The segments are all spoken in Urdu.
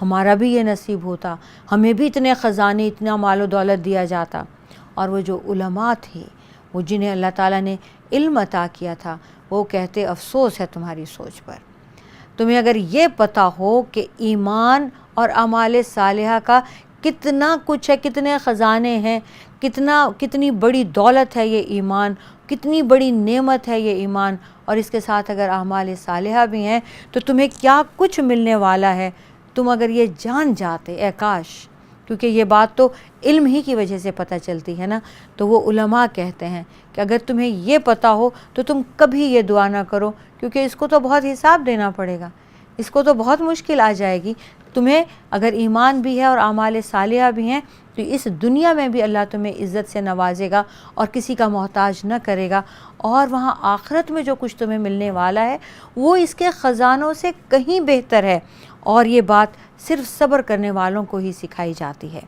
ہمارا بھی یہ نصیب ہوتا، ہمیں بھی اتنے خزانے، اتنا مال و دولت دیا جاتا۔ اور وہ جو علماء تھے، وہ جنہیں اللہ تعالیٰ نے علم عطا کیا تھا، وہ کہتے افسوس ہے تمہاری سوچ پر۔ تمہیں اگر یہ پتہ ہو کہ ایمان اور اعمال صالحہ کا کتنا کچھ ہے، کتنے خزانے ہیں، کتنی بڑی دولت ہے یہ ایمان، کتنی بڑی نعمت ہے یہ ایمان، اور اس کے ساتھ اگر اعمال صالحہ بھی ہیں تو تمہیں کیا کچھ ملنے والا ہے، تم اگر یہ جان جاتے، اے کاش۔ کیونکہ یہ بات تو علم ہی کی وجہ سے پتہ چلتی ہے نا۔ تو وہ علماء کہتے ہیں کہ اگر تمہیں یہ پتہ ہو تو تم کبھی یہ دعا نہ کرو، کیونکہ اس کو تو بہت حساب دینا پڑے گا، اس کو تو بہت مشکل آ جائے گی۔ تمہیں اگر ایمان بھی ہے اور اعمال صالحہ بھی ہیں تو اس دنیا میں بھی اللہ تمہیں عزت سے نوازے گا اور کسی کا محتاج نہ کرے گا، اور وہاں آخرت میں جو کچھ تمہیں ملنے والا ہے وہ اس کے خزانوں سے کہیں بہتر ہے۔ اور یہ بات صرف صبر کرنے والوں کو ہی سکھائی جاتی ہے۔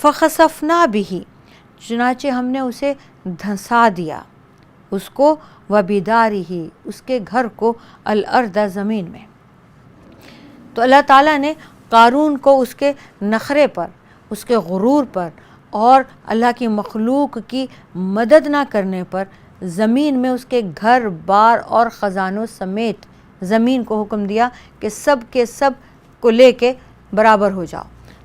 فَخَسَفْنَا بِهِ، چنانچہ ہم نے اسے دھنسا دیا، اس کو، وَبِدَارِهِ، اس کے گھر کو، الْأَرْضَ، زمین میں۔ تو اللہ تعالیٰ نے قارون کو اس کے نخرے پر، اس کے غرور پر اور اللہ کی مخلوق کی مدد نہ کرنے پر زمین میں اس کے گھر بار اور خزانوں سمیت زمین کو حکم دیا کہ سب کے سب کو لے کے برابر ہو جاؤ،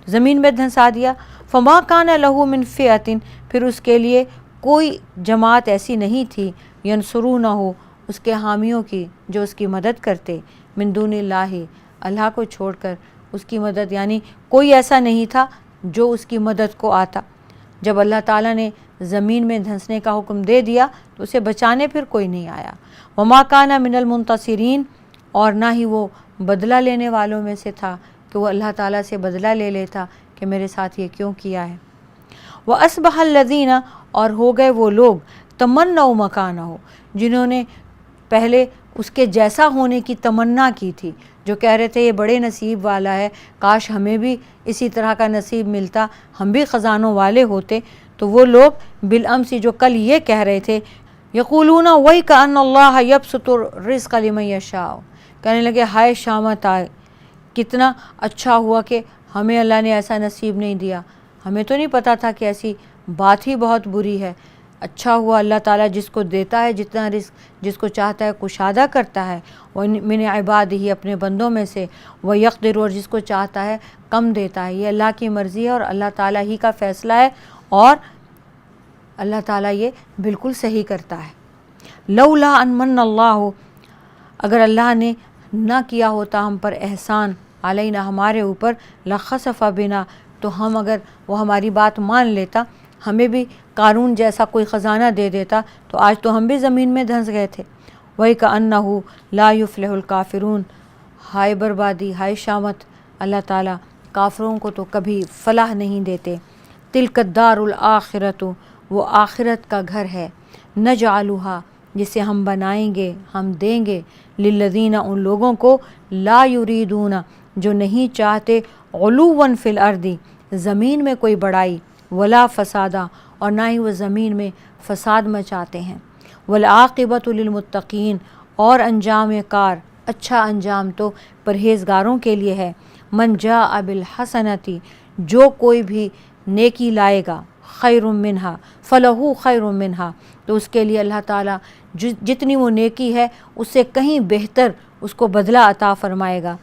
زمین میں دھنسا دیا۔ فما کان لہ من فئۃ، پھر اس کے لیے کوئی جماعت ایسی نہیں تھی، ینصرونہ، اس کے حامیوں کی، جو اس کی مدد کرتے، من دون اللہ، اللہ کو چھوڑ کر اس کی مدد، یعنی کوئی ایسا نہیں تھا جو اس کی مدد کو آتا۔ جب اللہ تعالیٰ نے زمین میں دھنسنے کا حکم دے دیا تو اسے بچانے پھر کوئی نہیں آیا۔ وما کان من المنتصرین، اور نہ ہی وہ بدلہ لینے والوں میں سے تھا کہ وہ اللہ تعالیٰ سے بدلہ لے لیتا کہ میرے ساتھ یہ کیوں کیا ہے۔ وَأَصْبَحَ الَّذِينَ، اور ہو گئے وہ لوگ، تمنوا مکانہ، جنہوں نے پہلے اس کے جیسا ہونے کی تمنا کی تھی، جو کہہ رہے تھے یہ بڑے نصیب والا ہے، کاش ہمیں بھی اسی طرح کا نصیب ملتا، ہم بھی خزانوں والے ہوتے۔ تو وہ لوگ بالامس جو کل یہ کہہ رہے تھے، یقولون وَيْكَأَنَّ اللَّهَ يَبْسُطُ الرِّزْقَ لِمَن يَشَاءُ، کہنے لگے ہائے شامت آئے، کتنا اچھا ہوا کہ ہمیں اللہ نے ایسا نصیب نہیں دیا، ہمیں تو نہیں پتہ تھا کہ ایسی بات ہی بہت بری ہے۔ اچھا ہوا اللہ تعالیٰ جس کو دیتا ہے جتنا رزق، جس کو چاہتا ہے کشادہ کرتا ہے، وَمِنْ عِبَادِهِ، اپنے بندوں میں سے، وَيَقْدِرُ، اور جس کو چاہتا ہے کم دیتا ہے۔ یہ اللہ کی مرضی ہے اور اللہ تعالیٰ ہی کا فیصلہ ہے، اور اللہ تعالیٰ یہ بالکل صحیح کرتا ہے۔ لولا ان من اللہ، اگر اللہ نے نہ کیا ہوتا ہم پر احسان، علینا، ہمارے اوپر، لخسف بنا، تو ہم، اگر وہ ہماری بات مان لیتا، ہمیں بھی قارون جیسا کوئی خزانہ دے دیتا تو آج تو ہم بھی زمین میں دھنس گئے تھے۔ وَيْكَأَنَّهُ لَا يُفْلِحُ الْكَافِرُونَ، ہائے بربادی، ہائے شامت، اللہ تعالیٰ کافروں کو تو کبھی فلاح نہیں دیتے۔ تِلْكَ الدَّارُ الْآخِرَةُ، وہ آخرت کا گھر ہے، نَجْعَلُهَا، جسے ہم بنائیں گے، ہم دیں گے، لِلَّذِينَ، ان لوگوں کو، لا يُرِيدُونَ، جو نہیں چاہتے، عُلُوًّا فِي الْأَرْضِ، زمین میں کوئی بڑائی، ولا فسادہ، اور نہ ہی وہ زمین میں فساد مچاتے ہیں۔ والعاقبۃ للمتقین، اور انجام کار، اچھا انجام تو پرہیزگاروں کے لیے ہے۔ من جاء بالحسنۃ، جو کوئی بھی نیکی لائے گا، خیر منہا، فلہ خیر منہا، تو اس کے لیے اللہ تعالیٰ جتنی وہ نیکی ہے اس سے کہیں بہتر اس کو بدلہ عطا فرمائے گا۔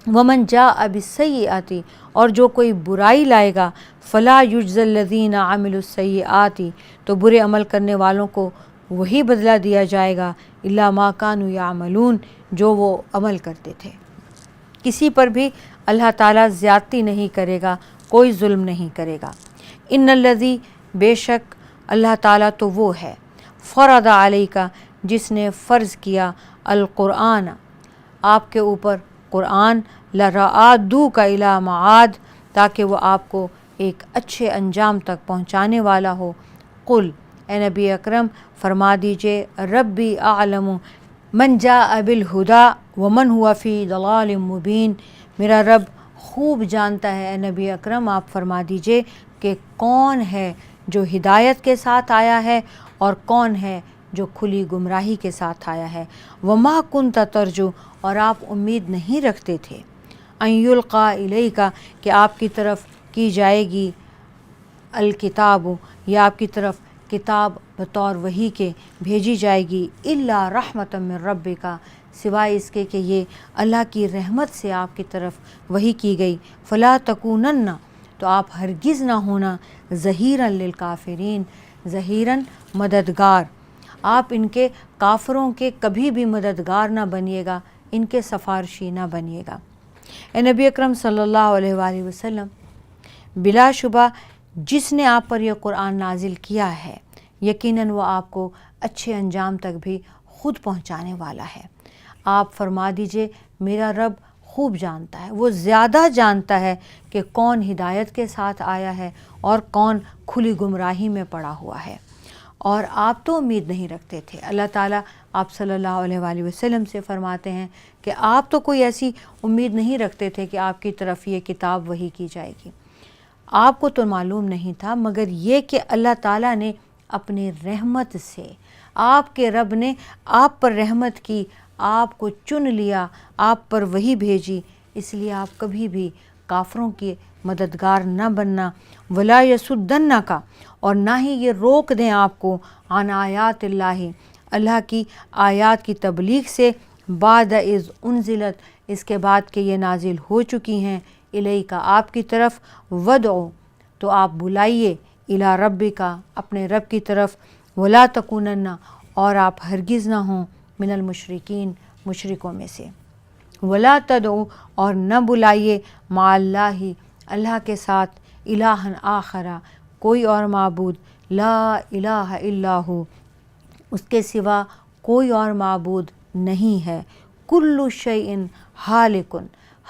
ومن جاء بالسیئۃ، اور جو کوئی برائی لائے گا، فلا یجزی الذین عملوا السیئات، تو برے عمل کرنے والوں کو وہی بدلہ دیا جائے گا، الا ما کانوا یعملون، جو وہ عمل کرتے تھے۔ کسی پر بھی اللہ تعالیٰ زیادتی نہیں کرے گا، کوئی ظلم نہیں کرے گا۔ ان الذی، بے شک اللہ تعالیٰ تو وہ ہے، فرض علیک، جس نے فرض کیا، القرآن، آپ کے اوپر قرآن، لرآدوک الی معاد، تاکہ وہ آپ کو ایک اچھے انجام تک پہنچانے والا ہو۔ قل، اے نبی اکرم فرما دیجئے، ربی اعلم من جاء بالہدی ومن ہوا فی ضلال مبین، میرا رب خوب جانتا ہے، اے نبی اکرم آپ فرما دیجئے کہ کون ہے جو ہدایت کے ساتھ آیا ہے اور کون ہے جو کھلی گمراہی کے ساتھ آیا ہے۔ وما کنت ترجو، اور آپ امید نہیں رکھتے تھے، ان یلقا الیکا کہ آپ کی طرف کی جائے گی الکتاب یا آپ کی طرف کتاب بطور وحی کے بھیجی جائے گی، الا رحمۃ من ربک سوائے اس کے کہ یہ اللہ کی رحمت سے آپ کی طرف وحی کی گئی، فلا تکونن تو آپ ہرگز نہ ہونا ظہیرا للکافرین ظہیراً مددگار، آپ ان کے کافروں کے کبھی بھی مددگار نہ بنیے گا، ان کے سفارشی نہ بنیے گا۔ اے نبی اکرم صلی اللہ علیہ وآلہ وسلم، بلا شبہ جس نے آپ پر یہ قرآن نازل کیا ہے یقیناً وہ آپ کو اچھے انجام تک بھی خود پہنچانے والا ہے۔ آپ فرما دیجئے میرا رب خوب جانتا ہے، وہ زیادہ جانتا ہے کہ کون ہدایت کے ساتھ آیا ہے اور کون کھلی گمراہی میں پڑا ہوا ہے۔ اور آپ تو امید نہیں رکھتے تھے، اللہ تعالیٰ آپ صلی اللہ علیہ وآلہ وسلم سے فرماتے ہیں کہ آپ تو کوئی ایسی امید نہیں رکھتے تھے کہ آپ کی طرف یہ کتاب وحی کی جائے گی، آپ کو تو معلوم نہیں تھا، مگر یہ کہ اللہ تعالیٰ نے اپنی رحمت سے، آپ کے رب نے آپ پر رحمت کی، آپ کو چن لیا، آپ پر وحی بھیجی، اس لیے آپ کبھی بھی کافروں کی مددگار نہ بننا، ولا یصدنک اور نہ ہی یہ روک دیں آپ کو عن آیات اللہ، اللہ کی آیات کی تبلیغ سے، بعد اذ انزلت اس کے بعد کہ یہ نازل ہو چکی ہیں، الیک آپ کی طرف، ودعو تو آپ بلائیے، الی ربک اپنے رب کی طرف، ولا تکونن اور آپ ہرگز نہ ہوں من المشرکین مشرکوں میں سے، ولا تدعو اور نہ بلائیے مع اللہ اللہ کے ساتھ الہا آخر کوئی اور معبود، لا الہ الا ہو اس کے سوا کوئی اور معبود نہیں ہے، کل شیء ہالک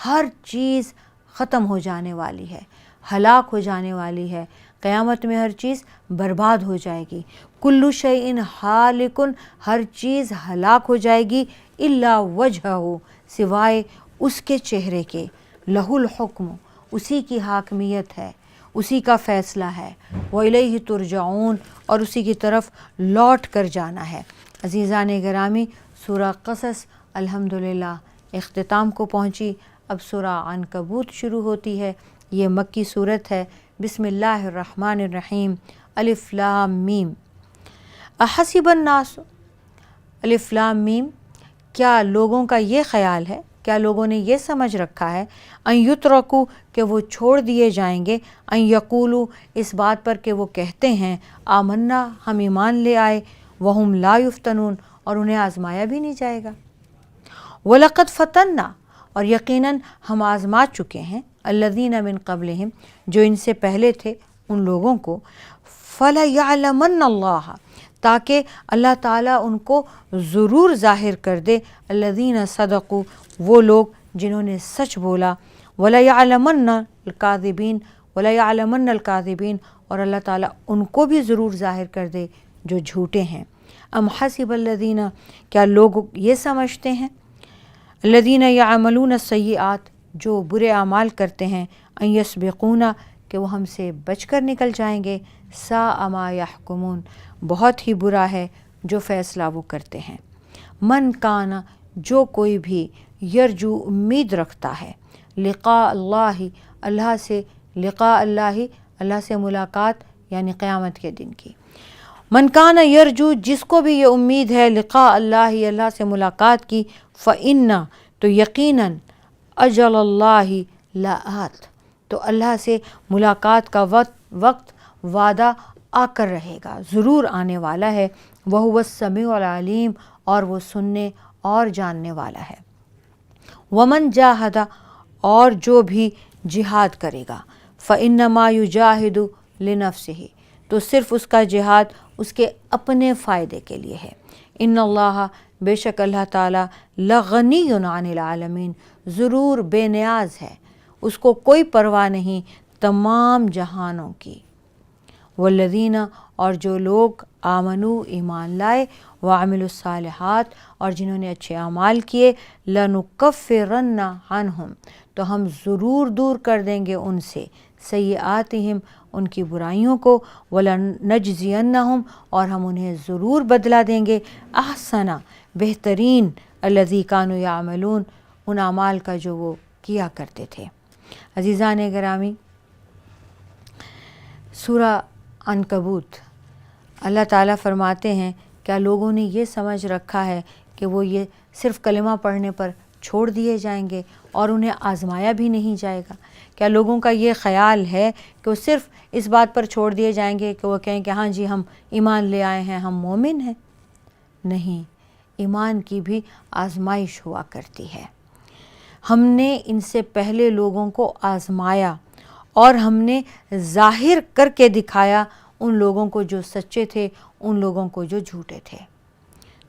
ہر چیز ختم ہو جانے والی ہے، ہلاک ہو جانے والی ہے، قیامت میں ہر چیز برباد ہو جائے گی، کل شیء ہالک ہر چیز ہلاک ہو جائے گی، الا وجہہ سوائے اس کے چہرے کے، لہ الحکم اسی کی حاکمیت ہے، اسی کا فیصلہ ہے، وَإِلَيْهِ تُرْجَعُونَ اور اسی کی طرف لوٹ کر جانا ہے۔ عزیزان گرامی، سورہ قصص الحمدللہ اختتام کو پہنچی، اب سورہ عنکبوت شروع ہوتی ہے۔ یہ مکی صورت ہے۔ بسم اللہ الرحمن الرحیم، الف لام میم، احسب الناس، الف لام میم، کیا لوگوں کا یہ خیال ہے، کیا لوگوں نے یہ سمجھ رکھا ہے، ان یترکو کہ وہ چھوڑ دیے جائیں گے، ان یقولو اس بات پر کہ وہ کہتے ہیں آمنا ہم ایمان لے آئے، وہم لا یفتنون اور انہیں آزمایا بھی نہیں جائے گا، وَلَقَدْ فَتَنَّا اور یقیناً ہم آزما چکے ہیں، الذین من قبلہم جو ان سے پہلے تھے ان لوگوں کو، فَلَيَعْلَمَنَّ اللَّهَ تاکہ اللہ تعالیٰ ان کو ضرور ظاہر کر دے، الذین صدقوا وہ لوگ جنہوں نے سچ بولا، وَلَيَعْلَمَنَّ الْكَاذِبِينَ وَلَيَعْلَمَنَّ الْكَاذِبِينَ اور اللہ تعالیٰ ان کو بھی ضرور ظاہر کر دے جو جھوٹے ہیں۔ ام حسب الذین کیا لوگ یہ سمجھتے ہیں، الذین یعملون السیئات جو برے اعمال کرتے ہیں، ان یسبقونا کہ وہ ہم سے بچ کر نکل جائیں گے، ساء ما یحکمون بہت ہی برا ہے جو فیصلہ وہ کرتے ہیں۔ من کانا جو کوئی بھی یرجو امید رکھتا ہے، لقاء اللہ اللہ سے، لقاء اللہ اللہ سے ملاقات یعنی قیامت کے دن کی، من کانا یرجو جس کو بھی یہ امید ہے لقاء اللہ اللہ سے ملاقات کی، فإن تو یقیناً اجل اللہ لآت تو اللہ سے ملاقات کا وقت وعدہ آ کر رہے گا، ضرور آنے والا ہے، وَهُوَ السَّمِيعُ العلیم اور وہ سننے اور جاننے والا ہے۔ ومن جاہد اور جو بھی جہاد کرے گا، فإنما یجاہد لنفسہ تو صرف اس کا جہاد اس کے اپنے فائدے کے لیے ہے، ان اللہ بے شک اللہ تعالیٰ لغنی عن العالمین ضرور بے نیاز ہے، اس کو کوئی پرواہ نہیں تمام جہانوں کی، والذین اور جو لوگ آمنو ایمان لائے، وعملوا الصالحات اور جنہوں نے اچھے اعمال کیے، لنکفرن عنہم تو ہم ضرور دور کر دیں گے ان سے، سیئاتہم ان کی برائیوں کو، ولنجزینہم اور ہم انہیں ضرور بدلہ دیں گے، احسن بہترین الذی کانوا یعملون ان اعمال کا جو وہ کیا کرتے تھے۔ عزیزان گرامی، سورہ عنکبوت اللہ تعالیٰ فرماتے ہیں کیا لوگوں نے یہ سمجھ رکھا ہے کہ وہ یہ صرف کلمہ پڑھنے پر چھوڑ دیے جائیں گے اور انہیں آزمایا بھی نہیں جائے گا؟ کیا لوگوں کا یہ خیال ہے کہ وہ صرف اس بات پر چھوڑ دیے جائیں گے کہ وہ کہیں کہ ہاں جی ہم ایمان لے آئے ہیں، ہم مومن ہیں؟ نہیں، ایمان کی بھی آزمائش ہوا کرتی ہے۔ ہم نے ان سے پہلے لوگوں کو آزمایا اور ہم نے ظاہر کر کے دکھایا ان لوگوں کو جو سچے تھے، ان لوگوں کو جو جھوٹے تھے۔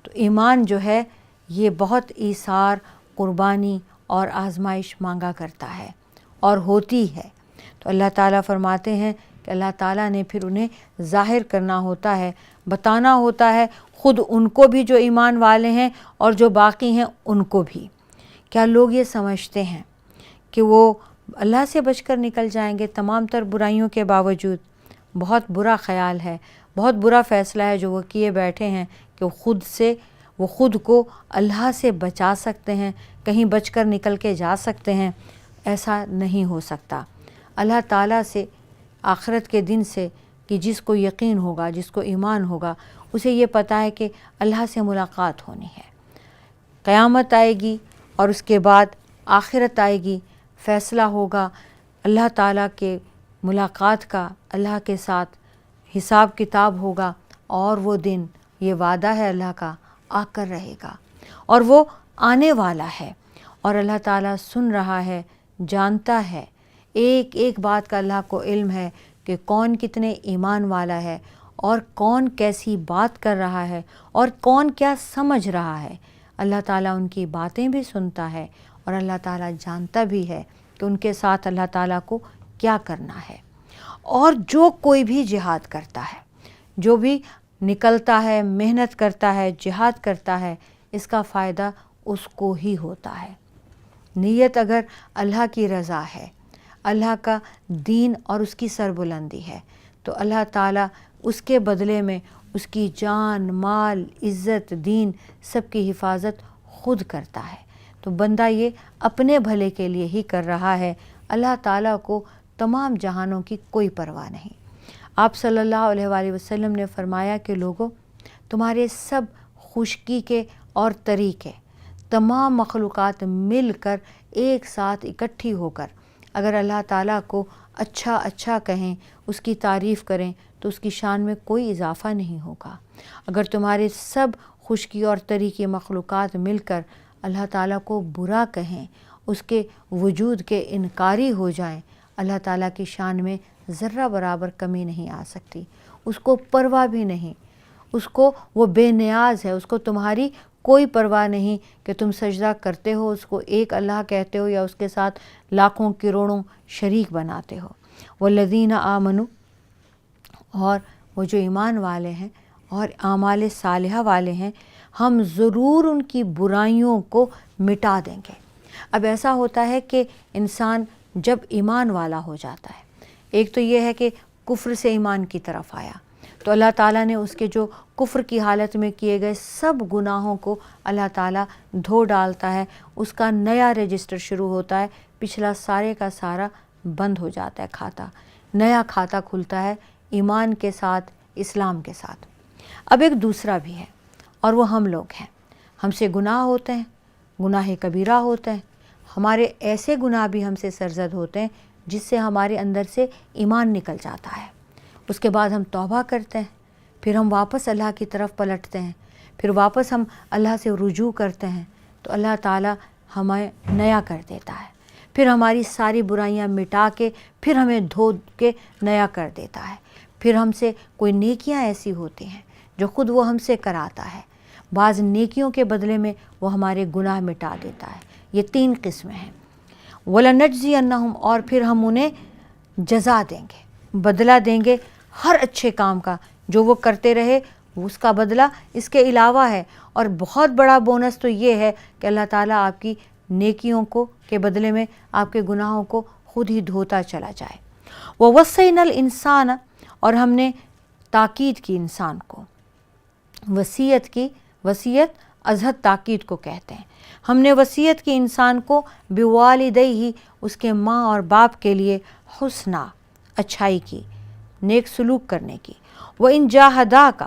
تو ایمان جو ہے یہ بہت ایثار، قربانی اور آزمائش مانگا کرتا ہے اور ہوتی ہے۔ تو اللہ تعالیٰ فرماتے ہیں کہ اللہ تعالیٰ نے پھر انہیں ظاہر کرنا ہوتا ہے، بتانا ہوتا ہے، خود ان کو بھی جو ایمان والے ہیں اور جو باقی ہیں ان کو بھی۔ کیا لوگ یہ سمجھتے ہیں کہ وہ اللہ سے بچ کر نکل جائیں گے تمام تر برائیوں کے باوجود؟ بہت برا خیال ہے، بہت برا فیصلہ ہے جو وہ کیے بیٹھے ہیں کہ وہ خود کو اللہ سے بچا سکتے ہیں، کہیں بچ کر نکل کے جا سکتے ہیں۔ ایسا نہیں ہو سکتا۔ اللہ تعالیٰ سے، آخرت کے دن سے، کہ جس کو یقین ہوگا، جس کو ایمان ہوگا، اسے یہ پتہ ہے کہ اللہ سے ملاقات ہونی ہے، قیامت آئے گی اور اس کے بعد آخرت آئے گی، فیصلہ ہوگا اللہ تعالیٰ کے ملاقات کا، اللہ کے ساتھ حساب کتاب ہوگا، اور وہ دن، یہ وعدہ ہے اللہ کا، آ کر رہے گا اور وہ آنے والا ہے، اور اللہ تعالیٰ سن رہا ہے، جانتا ہے، ایک ایک بات کا اللہ کو علم ہے کہ کون کتنے ایمان والا ہے اور کون کیسی بات کر رہا ہے اور کون کیا سمجھ رہا ہے۔ اللہ تعالیٰ ان کی باتیں بھی سنتا ہے اور اللہ تعالیٰ جانتا بھی ہے کہ ان کے ساتھ اللہ تعالیٰ کو کیا کرنا ہے۔ اور جو کوئی بھی جہاد کرتا ہے، جو بھی نکلتا ہے، محنت کرتا ہے، جہاد کرتا ہے، اس کا فائدہ اس کو ہی ہوتا ہے۔ نیت اگر اللہ کی رضا ہے، اللہ کا دین اور اس کی سربلندی ہے، تو اللہ تعالیٰ اس کے بدلے میں اس کی جان، مال، عزت، دین سب کی حفاظت خود کرتا ہے۔ تو بندہ یہ اپنے بھلے کے لیے ہی کر رہا ہے، اللہ تعالیٰ کو تمام جہانوں کی کوئی پرواہ نہیں۔ آپ صلی اللہ علیہ وآلہ وسلم نے فرمایا کہ لوگوں، تمہارے سب خشکی کے اور طریقے، تمام مخلوقات مل کر ایک ساتھ اکٹھی ہو کر اگر اللہ تعالیٰ کو اچھا اچھا کہیں، اس کی تعریف کریں، تو اس کی شان میں کوئی اضافہ نہیں ہوگا۔ اگر تمہارے سب خشکی اور طری کی مخلوقات مل کر اللہ تعالیٰ کو برا کہیں، اس کے وجود کے انکاری ہو جائیں، اللہ تعالیٰ کی شان میں ذرہ برابر کمی نہیں آ سکتی۔ اس کو پرواہ بھی نہیں، اس کو، وہ بے نیاز ہے، اس کو تمہاری کوئی پرواہ نہیں کہ تم سجدہ کرتے ہو، اس کو ایک اللہ کہتے ہو یا اس کے ساتھ لاکھوں کروڑوں شریک بناتے ہو۔ والذین آمنوا، اور وہ جو ایمان والے ہیں اور اعمال صالحہ والے ہیں، ہم ضرور ان کی برائیوں کو مٹا دیں گے۔ اب ایسا ہوتا ہے کہ انسان جب ایمان والا ہو جاتا ہے، ایک تو یہ ہے کہ کفر سے ایمان کی طرف آیا، تو اللہ تعالیٰ نے اس کے جو کفر کی حالت میں کیے گئے سب گناہوں کو اللہ تعالیٰ دھو ڈالتا ہے، اس کا نیا رجسٹر شروع ہوتا ہے، پچھلا سارے کا سارا بند ہو جاتا ہے کھاتا، نیا کھاتا کھلتا ہے ایمان کے ساتھ، اسلام کے ساتھ۔ اب ایک دوسرا بھی ہے، اور وہ ہم لوگ ہیں، ہم سے گناہ ہوتے ہیں، گناہ کبیرہ ہوتے ہیں، ہمارے ایسے گناہ بھی ہم سے سرزد ہوتے ہیں جس سے ہمارے اندر سے ایمان نکل جاتا ہے۔ اس کے بعد ہم توبہ کرتے ہیں، پھر ہم واپس اللہ کی طرف پلٹتے ہیں، پھر واپس ہم اللہ سے رجوع کرتے ہیں، تو اللہ تعالیٰ ہمیں نیا کر دیتا ہے، پھر ہماری ساری برائیاں مٹا کے پھر ہمیں دھو کے نیا کر دیتا ہے۔ پھر ہم سے کوئی نیکیاں ایسی ہوتی ہیں جو خود وہ ہم سے کراتا ہے، بعض نیکیوں کے بدلے میں وہ ہمارے گناہ مٹا دیتا ہے۔ یہ 3 قسمیں ہیں۔ وَلَنَجْزِيَنَّهُمْ، اور پھر ہم انہیں جزا دیں گے، بدلہ دیں گے ہر اچھے کام کا جو وہ کرتے رہے، اس کا بدلہ اس کے علاوہ ہے۔ اور بہت بڑا بونس تو یہ ہے کہ اللہ تعالیٰ آپ کی نیکیوں کو کے بدلے میں آپ کے گناہوں کو خود ہی دھوتا چلا جائے۔ وَوَصَّيْنَا الْإِنسَانَ، اور ہم نے تاکید کی انسان کو، وصیت کی، وصیت ازحد تاکید کو کہتے ہیں۔ ہم نے وصیت کی انسان کو بوالدیہ اس کے ماں اور باپ کے لیے حسنا اچھائی کی، نیک سلوک کرنے کی۔ وَإِن جَاهَدَاكَ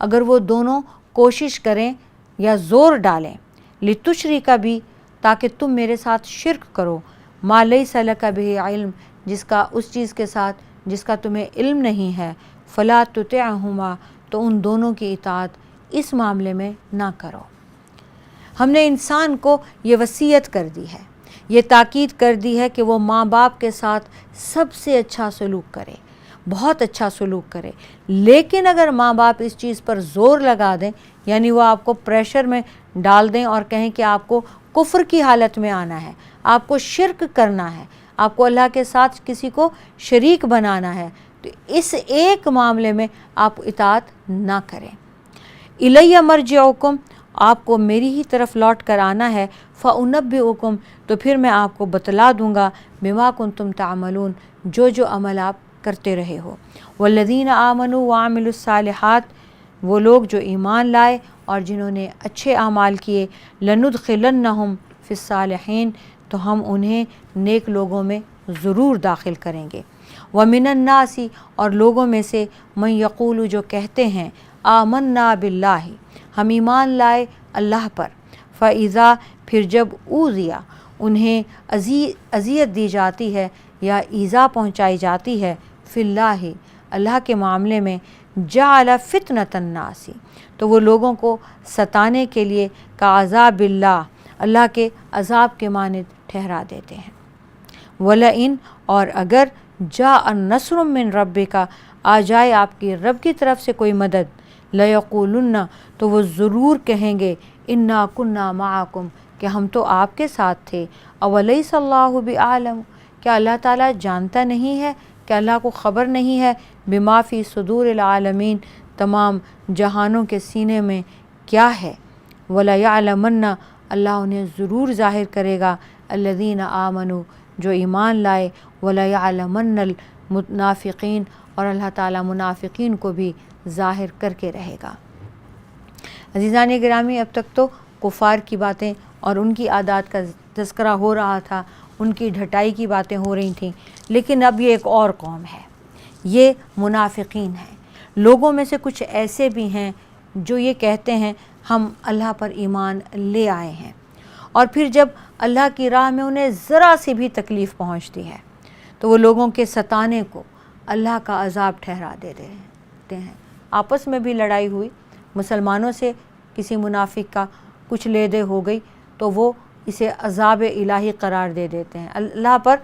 اگر وہ دونوں کوشش کریں یا زور ڈالیں، لِتُشْرِكَ بِی تاکہ تم میرے ساتھ شرک کرو، مَا لَيْسَ لَكَ بِهِ علم جس کا اس چیز کے ساتھ جس کا تمہیں علم نہیں ہے، فَلَا تُطِعْهُمَا تو ان دونوں کی اطاعت اس معاملے میں نہ کرو۔ ہم نے انسان کو یہ وصیت کر دی ہے، یہ تاکید کر دی ہے کہ وہ ماں باپ کے ساتھ سب سے اچھا سلوک کرے، بہت اچھا سلوک کرے۔ لیکن اگر ماں باپ اس چیز پر زور لگا دیں، یعنی وہ آپ کو پریشر میں ڈال دیں اور کہیں کہ آپ کو کفر کی حالت میں آنا ہے، آپ کو شرک کرنا ہے، آپ کو اللہ کے ساتھ کسی کو شریک بنانا ہے، تو اس ایک معاملے میں آپ اطاعت نہ کریں۔ الیہ مرجعکم آپ کو میری ہی طرف لوٹ کر آنا ہے، فأنبئکم تو پھر میں آپ کو بتلا دوں گا، بما کنتم تعملون جو جو عمل آپ کرتے رہے ہو۔ والذین آمنوا وعملوا الصالحات وہ لوگ جو ایمان لائے اور جنہوں نے اچھے اعمال کیے، لندخلنہم فی الصالحین تو ہم انہیں نیک لوگوں میں ضرور داخل کریں گے۔ ومن الناس اور لوگوں میں سے من یقول جو کہتے ہیں آمنا باللہ ہم ایمان لائے اللہ پر، فاذا پھر جب اوذیا انہیں اذیت دی جاتی ہے یا ایذا پہنچائی جاتی ہے، فی اللہ اللہ کے معاملے میں، جعل فتنۃ الناس تو وہ لوگوں کو ستانے کے لیے کعذاب اللہ اللہ کے عذاب کے مانند ٹھہرا دیتے ہیں۔ وَلَئِن اور اگر جاء نصر من ربک آ جائے آپ کی رب کی طرف سے کوئی مدد، لَيَقُولُنَّ تو وہ ضرور کہیں گے اِنَّا كُنَّا مَعَكُمْ کہ ہم تو آپ کے ساتھ تھے۔ أَوَلَيْسَ اللَّهُ بِأَعْلَمُ کیا اللہ تعالیٰ جانتا نہیں ہے، کیا اللہ کو خبر نہیں ہے، بما فی صدور العالمین تمام جہانوں کے سینے میں کیا ہے۔ وَلَيَعْلَمَنَّ اللہ انہیں ضرور ظاہر کرے گا، الذین آمنوا جو ایمان لائے، وَلَيَعْلَمَنَّ الْمُنَافِقِينَ اور اللہ تعالیٰ منافقین کو بھی ظاہر کر کے رہے گا۔ عزیزان گرامی، اب تک تو کفار کی باتیں اور ان کی عادات کا تذکرہ ہو رہا تھا، ان کی ڈھٹائی کی باتیں ہو رہی تھیں، لیکن اب یہ ایک اور قوم ہے، یہ منافقین ہیں۔ لوگوں میں سے کچھ ایسے بھی ہیں جو یہ کہتے ہیں ہم اللہ پر ایمان لے آئے ہیں، اور پھر جب اللہ کی راہ میں انہیں ذرا سی بھی تکلیف پہنچتی ہے تو وہ لوگوں کے ستانے کو اللہ کا عذاب ٹھہرا دیتے ہیں۔ آپس میں بھی لڑائی ہوئی، مسلمانوں سے کسی منافق کا کچھ لے دے ہو گئی تو وہ اسے عذاب الہی قرار دے دیتے ہیں، اللہ پر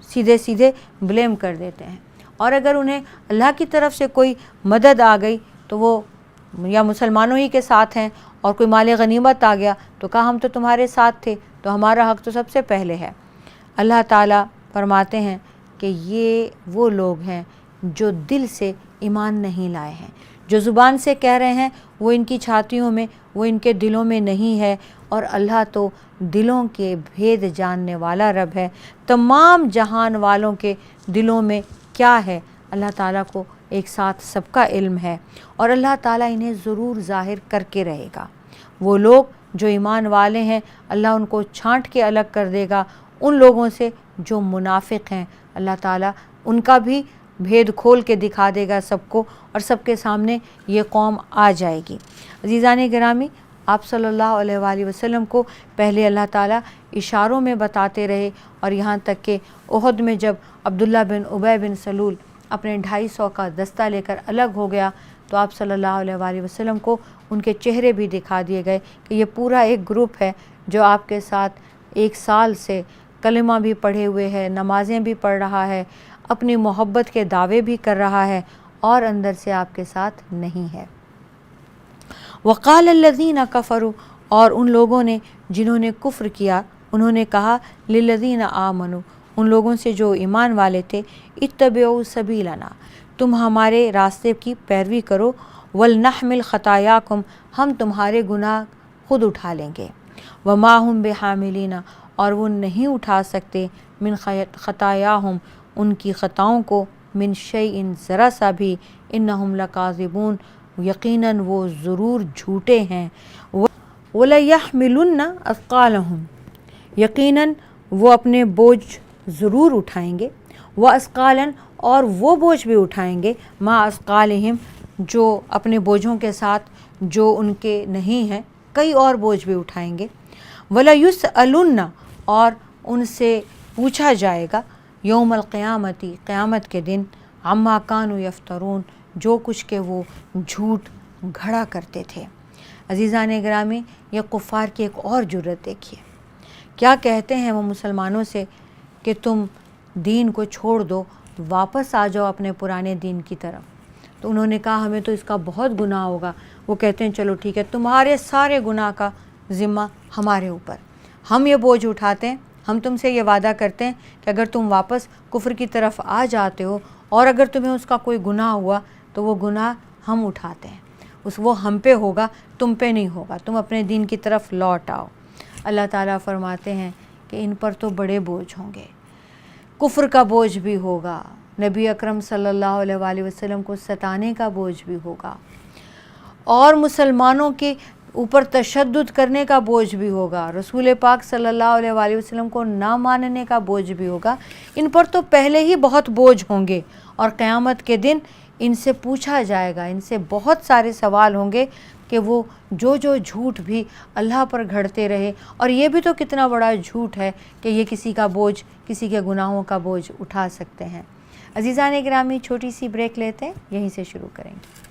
سیدھے سیدھے بلیم کر دیتے ہیں۔ اور اگر انہیں اللہ کی طرف سے کوئی مدد آ گئی تو وہ یا مسلمانوں ہی کے ساتھ ہیں اور کوئی مال غنیمت آ گیا تو کہا ہم تو تمہارے ساتھ تھے تو ہمارا حق تو سب سے پہلے ہے۔ اللہ تعالیٰ فرماتے ہیں کہ یہ وہ لوگ ہیں جو دل سے ایمان نہیں لائے ہیں، جو زبان سے کہہ رہے ہیں وہ ان کی چھاتیوں میں، وہ ان کے دلوں میں نہیں ہے، اور اللہ تو دلوں کے بھید جاننے والا رب ہے، تمام جہان والوں کے دلوں میں کیا ہے اللہ تعالیٰ کو ایک ساتھ سب کا علم ہے، اور اللہ تعالیٰ انہیں ضرور ظاہر کر کے رہے گا۔ وہ لوگ جو ایمان والے ہیں اللہ ان کو چھانٹ کے الگ کر دے گا ان لوگوں سے جو منافق ہیں، اللہ تعالیٰ ان کا بھی بھید کھول کے دکھا دے گا سب کو، اور سب کے سامنے یہ قوم آ جائے گی۔ عزیزان گرامی، آپ صلی اللہ علیہ وآلہ وسلم کو پہلے اللہ تعالیٰ اشاروں میں بتاتے رہے، اور یہاں تک کہ احد میں جب عبداللہ بن ابی بن سلول اپنے 250 کا دستہ لے کر الگ ہو گیا تو آپ صلی اللہ علیہ وآلہ وسلم کو ان کے چہرے بھی دکھا دیے گئے کہ یہ پورا ایک گروپ ہے جو آپ کے ساتھ 1 سال سے کلمہ بھی پڑھے ہوئے ہے، نمازیں بھی پڑھ رہا ہے، اپنی محبت کے دعوے بھی کر رہا ہے، اور اندر سے آپ کے ساتھ نہیں ہے۔ وقال الذین کفروا اور ان لوگوں نے جنہوں نے کفر کیا انہوں نے کہا للذین آمنوا ان لوگوں سے جو ایمان والے تھے، اتبعوا سبیلنا تم ہمارے راستے کی پیروی کرو، ولنحمل خطایاکم ہم تمہارے گناہ خود اٹھا لیں گے، وما ہم بحاملین اور وہ نہیں اٹھا سکتے، من خطایاہم ان کی خطاؤں کو، من شیء ذرا سا بھی، انہم لکاذبون یقیناً وہ ضرور جھوٹے ہیں، وَلَيَحْمِلُنَّ أَثْقَالَهُمْ، یقیناً وہ اپنے بوجھ ضرور اٹھائیں گے، وَأَثْقَالًا، اور وہ بوجھ بھی اٹھائیں گے، مَا أَثْقَالِهِمْ، جو اپنے بوجھوں کے ساتھ جو ان کے نہیں ہیں، کئی اور بوجھ بھی اٹھائیں گے، وَلَيُسْأَلُنَّ، اور ان سے پوچھا جائے گا یوم القیامتی، قیامت کے دن، عما کانوا یفترون، جو کچھ کہ وہ جھوٹ گھڑا کرتے تھے۔ عزیزان گرامی، یہ کفار کی ایک اور جرت دیکھیے، کیا کہتے ہیں وہ مسلمانوں سے کہ تم دین کو چھوڑ دو، واپس آ جاؤ اپنے پرانے دین کی طرف۔ تو انہوں نے کہا ہمیں تو اس کا بہت گناہ ہوگا۔ وہ کہتے ہیں چلو ٹھیک ہے، تمہارے سارے گناہ کا ذمہ ہمارے اوپر، ہم یہ بوجھ اٹھاتے ہیں، ہم تم سے یہ وعدہ کرتے ہیں کہ اگر تم واپس کفر کی طرف آ جاتے ہو اور اگر تمہیں اس کا کوئی گناہ ہوا تو وہ گناہ ہم اٹھاتے ہیں، وہ ہم پہ ہوگا، تم پہ نہیں ہوگا، تم اپنے دین کی طرف لوٹ آؤ۔ اللہ تعالیٰ فرماتے ہیں کہ ان پر تو بڑے بوجھ ہوں گے، کفر کا بوجھ بھی ہوگا، نبی اکرم صلی اللہ علیہ وآلہ وسلم کو ستانے کا بوجھ بھی ہوگا، اور مسلمانوں کے اوپر تشدد کرنے کا بوجھ بھی ہوگا، رسول پاک صلی اللہ علیہ وآلہ وسلم کو نہ ماننے کا بوجھ بھی ہوگا۔ ان پر تو پہلے ہی بہت بوجھ ہوں گے، اور قیامت کے دن ان سے پوچھا جائے گا، ان سے بہت سارے سوال ہوں گے کہ وہ جو جھوٹ بھی اللہ پر گھڑتے رہے، اور یہ بھی تو کتنا بڑا جھوٹ ہے کہ یہ کسی کا بوجھ، کسی کے گناہوں کا بوجھ اٹھا سکتے ہیں۔ عزیزان گرامی، چھوٹی سی بریک لیتے ہیں، یہیں سے شروع کریں گے۔